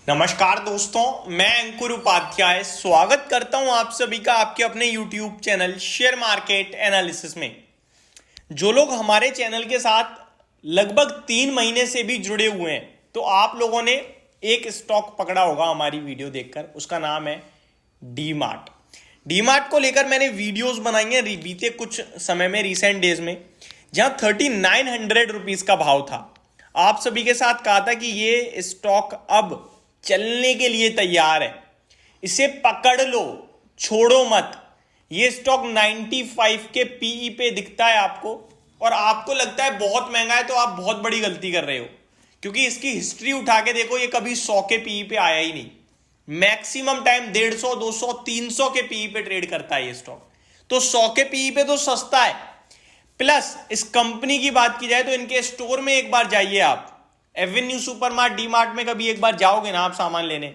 नमस्कार दोस्तों, मैं अंकुर उपाध्याय स्वागत करता हूं आप सभी का आपके अपने YouTube channel share market analysis में। जो लोग हमारे चैनल के साथ लगभग 3 महीने से भी जुड़े हुए हैं तो आप लोगों ने एक स्टॉक पकड़ा होगा हमारी वीडियो देखकर। उसका नाम है डी-मार्ट। डी-मार्ट को लेकर मैंने वीडियोस बनाई हैं बीते कुछ समय में, रिसेंट डेज में, जहां 3900 रुपीज का भाव था। आप सभी के साथ कहा था कि ये स्टॉक अब चलने के लिए तैयार है, इसे पकड़ लो, छोड़ो मत। ये स्टॉक 95 के पीई पे दिखता है आपको और आपको लगता है बहुत महंगा है, तो आप बहुत बड़ी गलती कर रहे हो, क्योंकि इसकी हिस्ट्री उठा के देखो, ये कभी 100 के पीई पे आया ही नहीं। मैक्सिमम टाइम 150, 200, 300 के पीई पे ट्रेड करता है ये स्टॉक। तो 100 के पीई पे तो सस्ता है। प्लस इस कंपनी की बात की जाए तो इनके स्टोर में एक बार जाइए आप, एवेन्यू सुपरमार्ट, डी मार्ट में कभी एक बार जाओगे ना आप सामान लेने,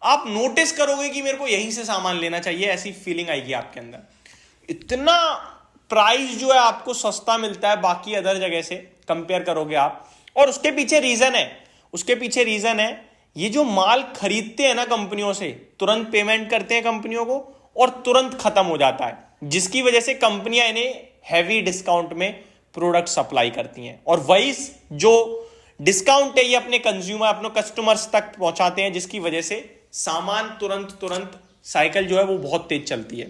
आप नोटिस करोगे कि मेरे को यहीं से सामान लेना चाहिए, ऐसी फीलिंग आएगी आपके अंदर। इतना प्राइस जो है आपको सस्ता मिलता है बाकी अदर जगह से कंपेयर करोगे आप। और उसके पीछे रीजन है ये जो माल खरीदते हैं ना कंपनियों से, तुरंत पेमेंट करते हैं कंपनियों को और तुरंत खत्म हो जाता है, जिसकी वजह से कंपनियां इन्हें हैवी डिस्काउंट में प्रोडक्ट सप्लाई करती हैं और वही जो डिस्काउंट है ये अपने कंज्यूमर, अपने कस्टमर्स तक पहुंचाते हैं, जिसकी वजह से सामान तुरंत साइकिल जो है वो बहुत तेज चलती है।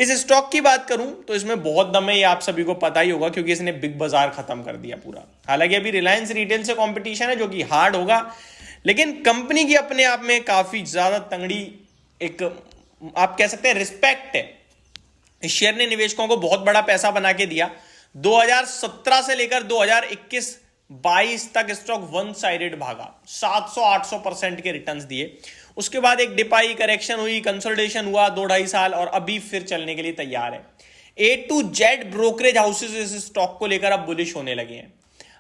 इस स्टॉक की बात करूं तो इसमें बहुत दम है, ये आप सभी को पता ही होगा, क्योंकि इसने बिग बाजार खत्म कर दिया पूरा। हालांकि अभी रिलायंस रिटेल से कंपटीशन है जो कि हार्ड होगा, लेकिन कंपनी की अपने आप में काफी ज्यादा तंगड़ी, एक आप कह सकते हैं रिस्पेक्ट है। इस शेयर ने निवेशकों को बहुत बड़ा पैसा बना के दिया। 2017 से लेकर 2021-22 तक स्टॉक वन साइडेड भागा, 700-800% के रिटर्न्स दिए। उसके बाद एक डिपाई, करेक्शन हुई, कंसोलिडेशन हुआ 2-2.5 साल और अभी फिर चलने के लिए तैयार है। ए टू जेड ब्रोकरेज हाउसेस इस स्टॉक को लेकर अब बुलिश होने लगे हैं।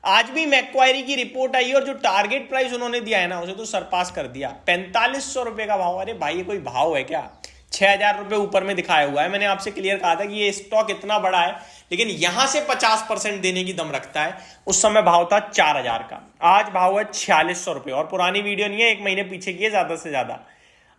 आज भी मैक्वायरी की रिपोर्ट आई और जो टारगेट प्राइस उन्होंने दिया है ना, उसे तो सरपास कर दिया। 4500 रुपए का भाव। अरे भाई, ये कोई भाव है क्या? 6000 रुपए ऊपर में दिखाया हुआ है। मैंने आपसे क्लियर कहा था कि ये स्टॉक इतना बड़ा है, लेकिन यहां से 50% देने की दम रखता है। उस समय भाव था 4000 का, आज भाव है 4600 रुपए। और पुरानी वीडियो नहीं है, 1 महीने पीछे की है ज्यादा से ज्यादा।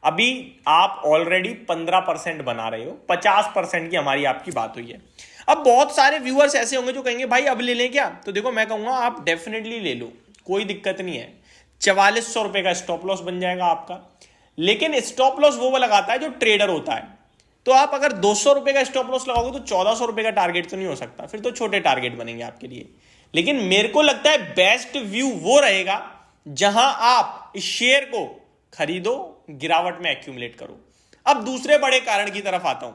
अभी आप ऑलरेडी 15% बना रहे हो, 50% की हमारी आपकी बात हुई है। अब बहुत सारे व्यूअर्स ऐसे होंगे जो कहेंगे भाई अब ले लें क्या? तो देखो, मैं कहूंगा आप डेफिनेटली ले लो, कोई दिक्कत नहीं है। 4400 रुपए का स्टॉप लॉस बन जाएगा आपका। लेकिन स्टॉप लॉस वो लगाता है जो ट्रेडर होता है। तो आप अगर 200 रुपए का स्टॉप लॉस लगाओगे तो 1400 रुपए का टारगेट तो नहीं हो सकता, फिर तो छोटे टारगेट बनेंगे आपके लिए। लेकिन मेरे को लगता है बेस्ट व्यू वो रहेगा जहां आप इस शेयर को खरीदो, गिरावट में एक्यूमुलेट करो। अब दूसरे बड़े कारण की तरफ आता हूं।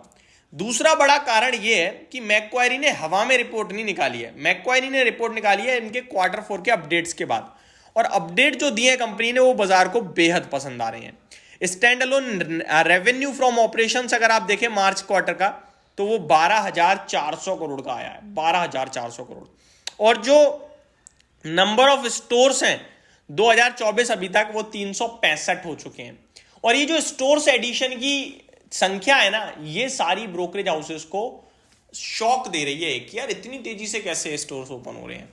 दूसरा बड़ा कारण यह है कि मैक्वायरी ने हवा में रिपोर्ट नहीं निकाली है। मैक्वायरी ने रिपोर्ट निकाली है इनके Q4 के अपडेट्स के बाद, और अपडेट जो दिए कंपनी ने वो बाजार को बेहद पसंद आ रहे हैं। Stand alone revenue from operations अगर आप देखें मार्च क्वार्टर का, तो वो 12,400 करोड़ का आया है, 12,400 करोड़। और जो नंबर ऑफ स्टोर्स हैं 2024 अभी तक वो 365 हो चुके हैं। और ये जो स्टोर्स एडिशन की संख्या है ना, ये सारी ब्रोकरेज हाउसेस को शॉक दे रही है कि यार इतनी तेजी से कैसे स्टोर्स ओपन हो रहे हैं।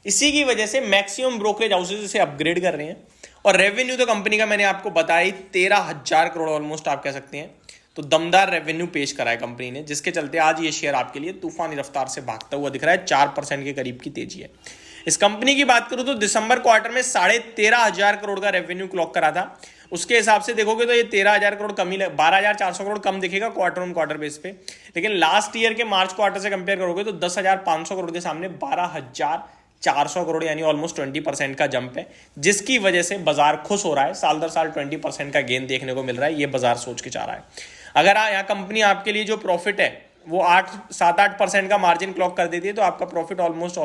इसी की वजह से मैक्सिमम ब्रोकरेज हाउसेस इसे अपग्रेड कर रहे हैं। और रेवेन्यू तो कंपनी का मैंने आपको बताया 13,000 करोड़ ऑलमोस्ट आप कह सकते हैं। तो दमदार रेवेन्यू पेश करा है कंपनी ने, जिसके चलते आज ये शेयर आपके लिए तूफानी रफ्तार से भागता हुआ दिख रहा है। 4% के करीब की तेजी है। इस कंपनी की बात करूं तो दिसंबर क्वार्टर में 13,500 करोड़ का रेवेन्यू क्लॉक करा था। उसके हिसाब से देखोगे तो ये 13,000 करोड़ कम ही, 12,400 करोड़ कम दिखेगा क्वार्टर ऑन क्वार्टर बेस पे। लेकिन लास्ट ईयर के मार्च क्वार्टर से कंपेयर करोगे तो 10,500 करोड़ के सामने 12,400 करोड़, यानी ऑलमोस्ट 20% का जंप है, जिसकी वजह से बाजार खुश हो रहा है। साल दर साल 20% का गेन देखने को मिल रहा है, ये बाजार सोच के चाह रहा है। अगर यहाँ कंपनी आपके लिए जो प्रॉफिट है वो 7-8% का मार्जिन क्लॉक कर देती है, तो आपका प्रॉफिट ऑलमोस्ट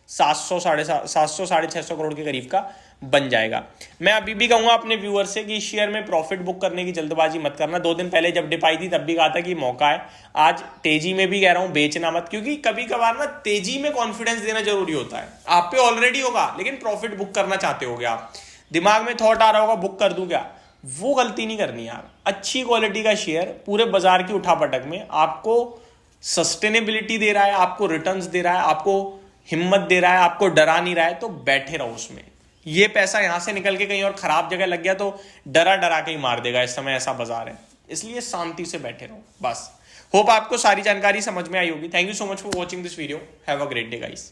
700-600 करोड़ के करीब का बन जाएगा। मैं अभी भी कहूंगा अपने व्यूअर से कि शेयर में प्रॉफिट बुक करने की जल्दबाजी मत करना। 2 दिन पहले जब डिप आई थी तब भी कहा था कि मौका है। आज तेजी में भी कह रहा हूं बेचना मत, क्योंकि कभी कभार ना तेजी में कॉन्फिडेंस देना जरूरी होता है। आप पे ऑलरेडी होगा लेकिन प्रॉफिट बुक करना चाहते होगे, आप दिमाग में थॉट आ रहा होगा बुक कर दूं क्या, वो गलती नहीं करनी यार। अच्छी क्वालिटी का शेयर पूरे बाजार की उठापटक में आपको सस्टेनेबिलिटी दे रहा है, आपको रिटर्न्स दे रहा है, आपको हिम्मत दे रहा है, आपको डरा नहीं रहा है, तो बैठे रहो उसमें। ये पैसा यहां से निकल के कहीं और खराब जगह लग गया तो डरा डरा के ही मार देगा। इस समय ऐसा बाजार है, इसलिए शांति से बैठे रहो बस। होप आपको सारी जानकारी समझ में आई होगी। Thank you so much for watching this video. Have a great day guys.